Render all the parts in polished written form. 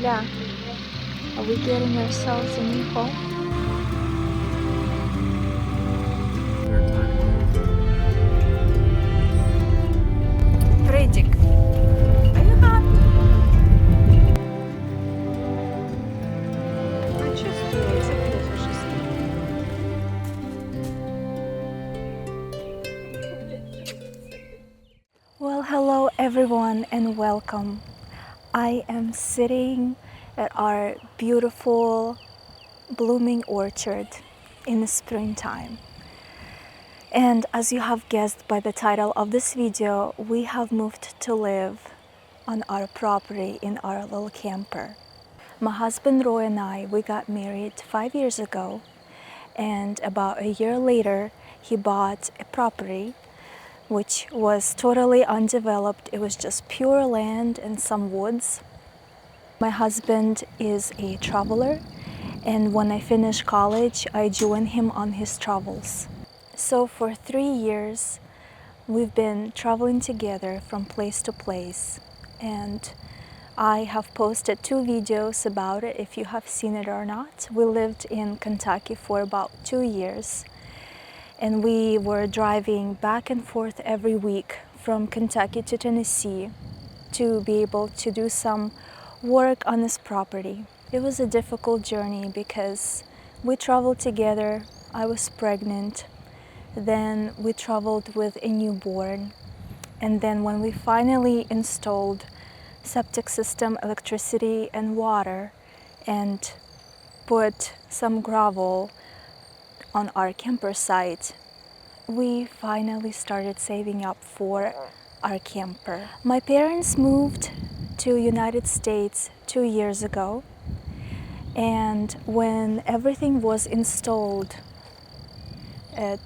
Yeah. Are we getting ourselves a new home? Fredrik, are you happy? Почувствуйте плохо. Well, hello everyone and welcome. I am sitting at our beautiful blooming orchard in the springtime. And as you have guessed by the title of this video, we have moved to live on our property in our little camper. My husband Roy and we got married 5 years ago, and about a year later, he bought a property which was totally undeveloped. It was just pure land and some woods. My husband is a traveler, and when I finished college, I joined him on his travels. So for 3 years, we've been traveling together from place to place, and I have posted 2 videos about it if you have seen it or not. We lived in Kentucky for about 2 years, and we were driving back and forth every week from Kentucky to Tennessee to be able to do some work on this property. It was a difficult journey because we traveled together. I was pregnant. Then we traveled with a newborn. And then when we finally installed septic system, electricity and water, and put some gravel on our camper site, we finally started saving up for our camper. My parents moved to United States 2 years ago, and when everything was installed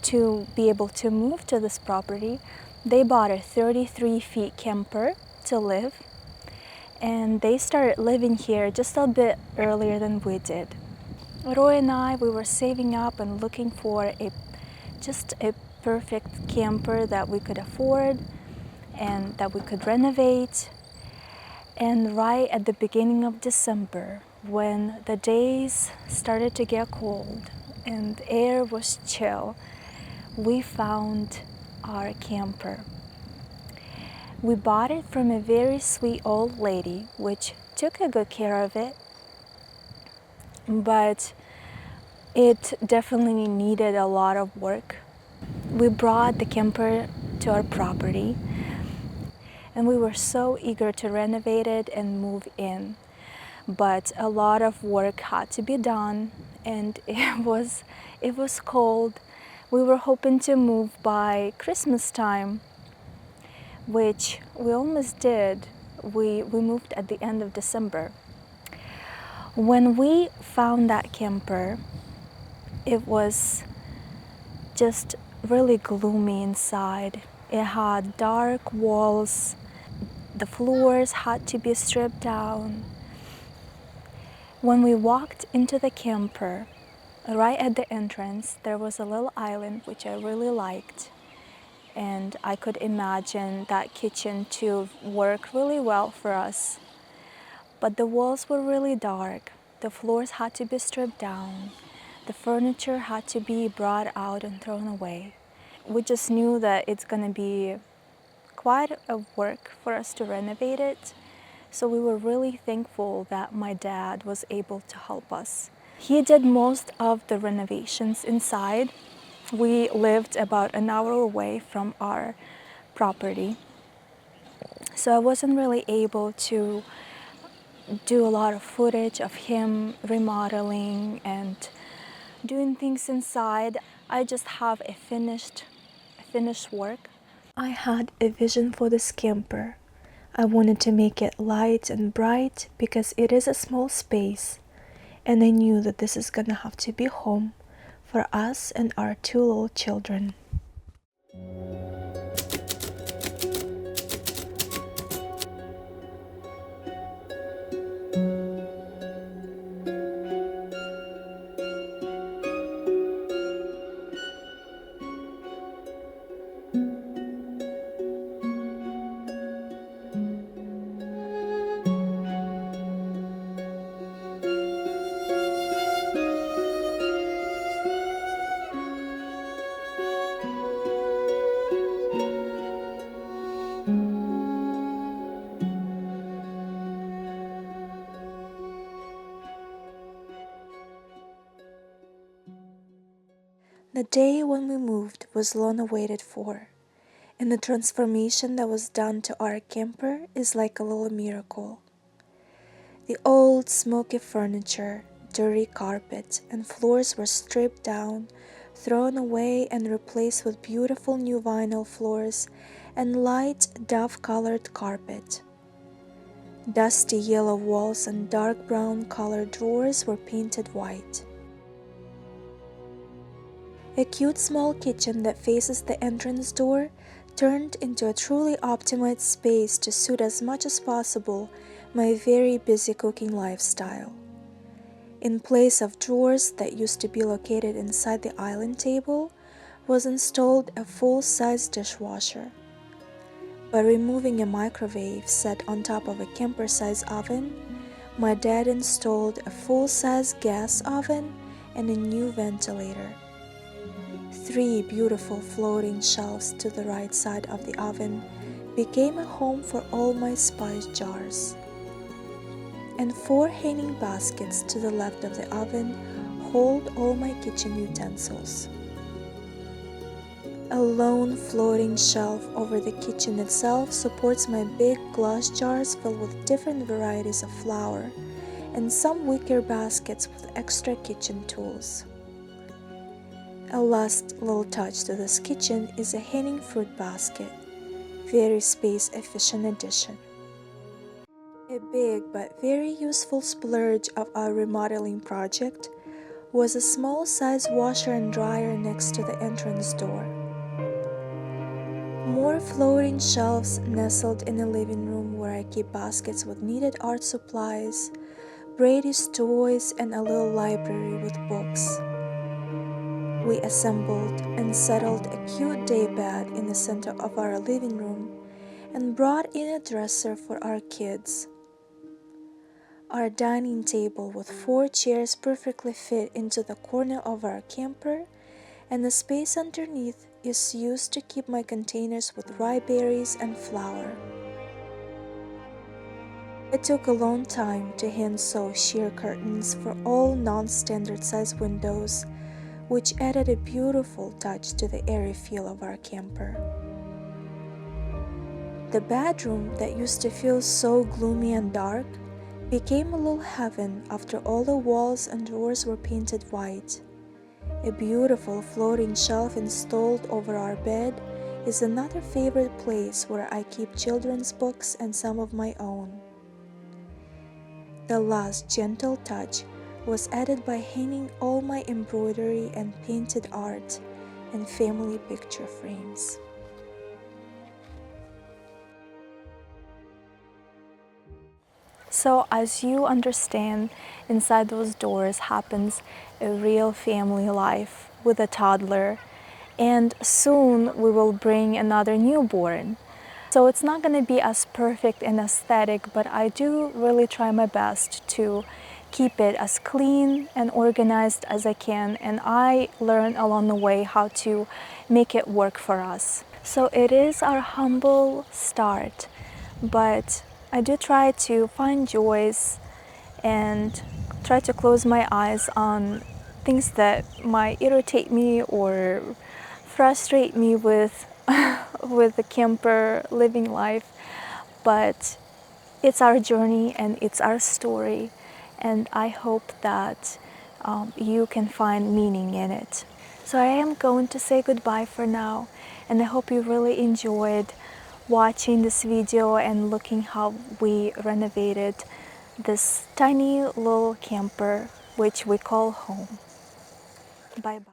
to be able to move to this property, they bought a 33 feet camper to live, and they started living here just a bit earlier than we did. Roy and we were saving up and looking for just a perfect camper that we could afford and that we could renovate. And right at the beginning of December, when the days started to get cold and the air was chill, we found our camper. We bought it from a very sweet old lady, which took a good care of it, but it definitely needed a lot of work. We brought the camper to our property, and we were so eager to renovate it and move in. But a lot of work had to be done, and it was cold. We were hoping to move by Christmas time, which we almost did. We moved at the end of December. When we found that camper, it was just really gloomy inside. It had dark walls. The floors had to be stripped down. When we walked into the camper, right at the entrance, there was a little island which I really liked. And I could imagine that kitchen to work really well for us. But the walls were really dark. The floors had to be stripped down. The furniture had to be brought out and thrown away. We just knew that it's going to be quite a work for us to renovate it. So we were really thankful that my dad was able to help us. He did most of the renovations inside. We lived about an hour away from our property. So I wasn't really able to do a lot of footage of him remodeling and doing things inside. I just have a finished work. I had a vision for this camper. I wanted to make it light and bright because it is a small space, and I knew that this is gonna have to be home for us and our 2 little children. day when we moved was long awaited for, and the transformation that was done to our camper is like a little miracle. The old smoky furniture, dirty carpet, and floors were stripped down, thrown away, and replaced with beautiful new vinyl floors and light dove-colored carpet. Dusty yellow walls and dark brown colored drawers were painted white. A cute small kitchen that faces the entrance door turned into a truly optimized space to suit as much as possible my very busy cooking lifestyle. In place of drawers that used to be located inside the island table, was installed a full-size dishwasher. By removing a microwave set on top of a camper-size oven, my dad installed a full-size gas oven and a new ventilator. 3 beautiful floating shelves to the right side of the oven became a home for all my spice jars. And 4 hanging baskets to the left of the oven hold all my kitchen utensils. A lone floating shelf over the kitchen itself supports my big glass jars filled with different varieties of flour and some wicker baskets with extra kitchen tools. A last little touch to this kitchen is a hanging fruit basket, very space-efficient addition. A big but very useful splurge of our remodeling project was a small-sized washer and dryer next to the entrance door. More floating shelves nestled in the living room where I keep baskets with needed art supplies, Brady's toys, and a little library with books. We assembled and settled a cute daybed in the center of our living room and brought in a dresser for our kids. Our dining table with 4 chairs perfectly fit into the corner of our camper, and the space underneath is used to keep my containers with rye berries and flour. It took a long time to hand sew sheer curtains for all non-standard size windows, which added a beautiful touch to the airy feel of our camper. The bedroom that used to feel so gloomy and dark became a little heaven after all the walls and drawers were painted white. A beautiful floating shelf installed over our bed is another favorite place where I keep children's books and some of my own. The last gentle touch was added by hanging all my embroidery and painted art and family picture frames. So as you understand, inside those doors happens a real family life with a toddler, and soon we will bring another newborn. So it's not going to be as perfect and aesthetic, but I do really try my best to keep it as clean and organized as I can, and I learn along the way how to make it work for us. So it is our humble start, but I do try to find joys and try to close my eyes on things that might irritate me or frustrate me with with the camper living life. But it's our journey and it's our story, and I hope that you can find meaning in it. So I am going to say goodbye for now, and I hope you really enjoyed watching this video and looking how we renovated this tiny little camper which we call home. Bye bye.